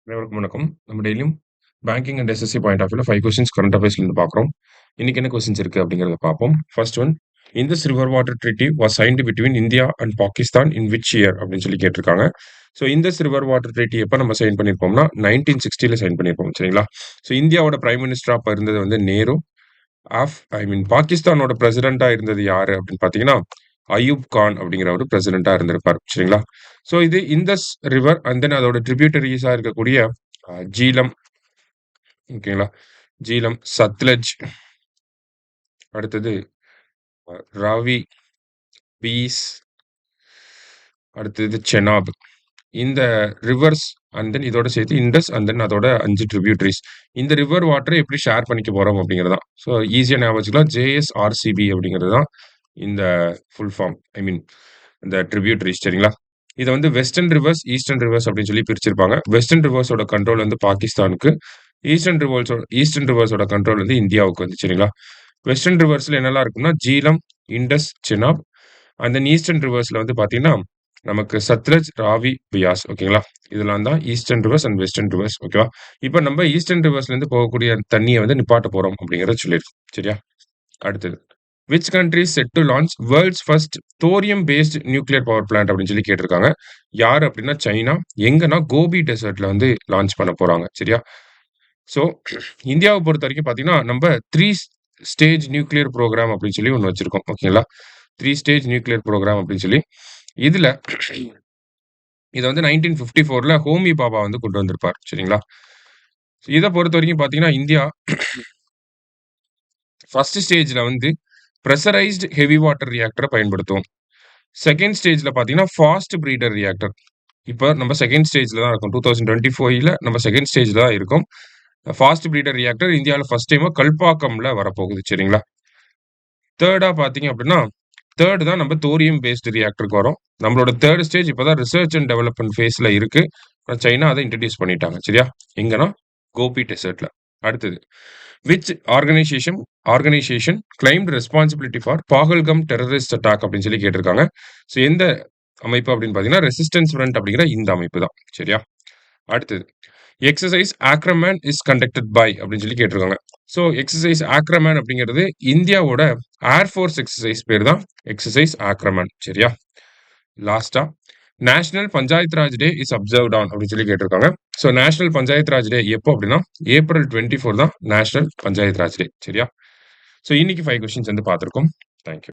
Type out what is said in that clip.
அனைவருக்கும் வணக்கம். நம்ம டெய்லியும் banking and SSC point of வியூல 5 கொஸ்டின்ஸ் கரண்ட் அஃபேர்ஸ்ல இருந்து பார்க்குறோம். இன்னைக்கு என்ன கொஸ்டின்ஸ் இருக்கு அப்படிங்கிறத பார்ப்போம். First one, Indus river water treaty was signed between India and Pakistan in which year அப்படின்னு சொல்லி கேட்டிருக்காங்க. So Indus river water treaty எப்போ நம்ம சைன் பண்ணியிருப்போம்னா 1960ல சைன் பண்ணியிருப்போம். சரிங்களா? ஸோ இந்தியாவோட பிரைம் மினிஸ்டரா அப்போ இருந்தது வந்து நேரு. பாகிஸ்தானோட பிரசிடென்ட்டா இருந்தது யாரு அப்படின்னு பார்த்தீங்கன்னா அயூப் கான் அப்படிங்கிறவர் பிரசிடென்ட்டா இருந்திருப்பார். சரிங்களா? ஸோ இது இந்தஸ் ரிவர் அண்ட் தென் அதோட ட்ரிபியூட்டரிஸா இருக்கக்கூடிய ஜீலம், ஓகேங்களா? ஜீலம், சத்லஜ், அடுத்தது ராவி, பீஸ், அடுத்தது செனாப். இந்த ரிவர்ஸ் அண்ட் தென் இதோட சேர்த்து இண்டஸ் அண்ட் தென் அதோட 5 ட்ரிபியூட்டரிஸ். இந்த ரிவர் வாட்டரை எப்படி ஷேர் பண்ணிக்க போறோம் அப்படிங்கிறது தான். ஸோ ஈஸியா ஞாபகம் வச்சுக்கலாம். ஜேஎஸ்ஆர்சிபி அப்படிங்கிறது தான் இந்த ஃபுல் ஃபார்ம். ஐ மீன் இந்த ட்ரிபியூட்டரிஸ். சரிங்களா? இதை வந்து வெஸ்டர்ன் ரிவர்ஸ், ஈஸ்டர்ன் ரிவர்ஸ் அப்படின்னு சொல்லி பிரிச்சிருப்பாங்க. வெஸ்டர்ன் ரிவர்ஸோட கண்ட்ரோல் வந்து பாகிஸ்தானுக்கு, ஈஸ்டர்ன் ரிவர்ஸோட கண்ட்ரோல் வந்து இந்தியாவுக்கு வந்து. சரிங்களா? வெஸ்டர்ன் ரிவர்ஸ்ல என்னெல்லாம் இருக்கும்னா Jhelum, Indus, Chenab. And then eastern ரிவர்ஸ்ல வந்து பாத்தீங்கன்னா நமக்கு சத்லஜ், ராவி, பியாஸ். ஓகேங்களா? இதெல்லாம் தான் eastern reverse and western reverse. ஓகேவா? இப்போ நம்ம ஈஸ்டர்ன் ரிவர்ஸ்ல இருந்து போகக்கூடிய தண்ணியை வந்து நிப்பாட்ட போறோம் அப்படிங்கறத சொல்லியிருக்கோம். சரியா? அடுத்தது, which country set to launch world's first thorium based nuclear power plant அப்படின்னு சொல்லி கேட்டிருக்காங்க. யார் அப்படின்னா சைனா. எங்கன்னா கோபி டெசர்ட்ல வந்து லான்ச் பண்ண போறாங்க. சரியா? ஸோ இந்தியாவை பொறுத்த வரைக்கும் பார்த்தீங்கன்னா நம்ம 3 ஸ்டேஜ் நியூக்ளியர் ப்ரோக்ராம் அப்படின்னு சொல்லி ஒன்று வச்சிருக்கோம். ஓகேங்களா? 3 ஸ்டேஜ் நியூக்ளியர் ப்ரோக்ராம் அப்படின்னு சொல்லி இதுல இதை வந்து 1954ல ஹோமி பாபா வந்து கொண்டு வந்திருப்பார். சரிங்களா? இதை பொறுத்த வரைக்கும் பார்த்தீங்கன்னா இந்தியா ஃபர்ஸ்ட் ஸ்டேஜ்ல வந்து ப்ரெஷரைஸ்டு ஹெவி வாட்டர் ரியாக்டரை பயன்படுத்துவோம். செகண்ட் ஸ்டேஜ்ல பார்த்தீங்கன்னா ஃபாஸ்ட் பிரீடர் ரியாக்டர். இப்போ நம்ம செகண்ட் ஸ்டேஜ்ல தான் இருக்கும். 2024ல நம்ம செகண்ட் ஸ்டேஜ்ல தான் இருக்கும். ஃபாஸ்ட் பிரீடர் ரியாக்டர் இந்தியாவில் ஃபர்ஸ்ட் டைமா கல்பாக்கம்ல வரப்போகுது. சரிங்களா? தேர்டா பார்த்தீங்க அப்படின்னா தேர்ட் தான் நம்ம தோரியம் பேஸ்டு ரியாக்டருக்கு வரும். நம்மளோட தேர்ட் ஸ்டேஜ் இப்போதான் ரிசர்ச் அண்ட் டெவலப்மெண்ட் ஃபேஸ்ல இருக்கு. சைனா அதை இன்ட்ரடியூஸ் பண்ணிட்டாங்க. சரியா? எங்கன்னா கோபி டெசர்ட்ல. அடுத்தது, which organisation claimed responsibility for Pahalgam terrorist attack அப்படின்னு சொல்லி கேட்டிருக்காங்க. ஸோ எந்த அமைப்பு அப்படின்னு பார்த்தீங்கன்னா ரெசிஸ்டன்ஸ் ஃப்ரண்ட் அப்படிங்கிற இந்த அமைப்பு தான். சரியா? அடுத்தது, எக்ஸசைஸ் ஆக்ரமேன் இஸ் கண்டக்டட் பை அப்படின்னு சொல்லி கேட்டிருக்காங்க. ஸோ எக்ஸசைஸ் ஆக்ரமேன் அப்படிங்கிறது இந்தியாவோட ஏர்ஃபோர்ஸ் எக்ஸசைஸ் பேர் தான் எக்ஸசைஸ் ஆக்ரமேன். சரியா? லாஸ்டா, national panchayat Raj day is observed on அப்படின்னு சொல்லி கேட்டிருக்காங்க. ஸோ நேஷனல் பஞ்சாயத் ராஜ் டே எப்போ அப்படின்னா ஏப்ரல் 24 தான் நேஷனல் பஞ்சாயத் ராஜ் டே. சரியா? ஸோ இன்னைக்கு 5 கொஸ்டின்ஸ் வந்து பார்த்துருக்கோம். தேங்க்யூ.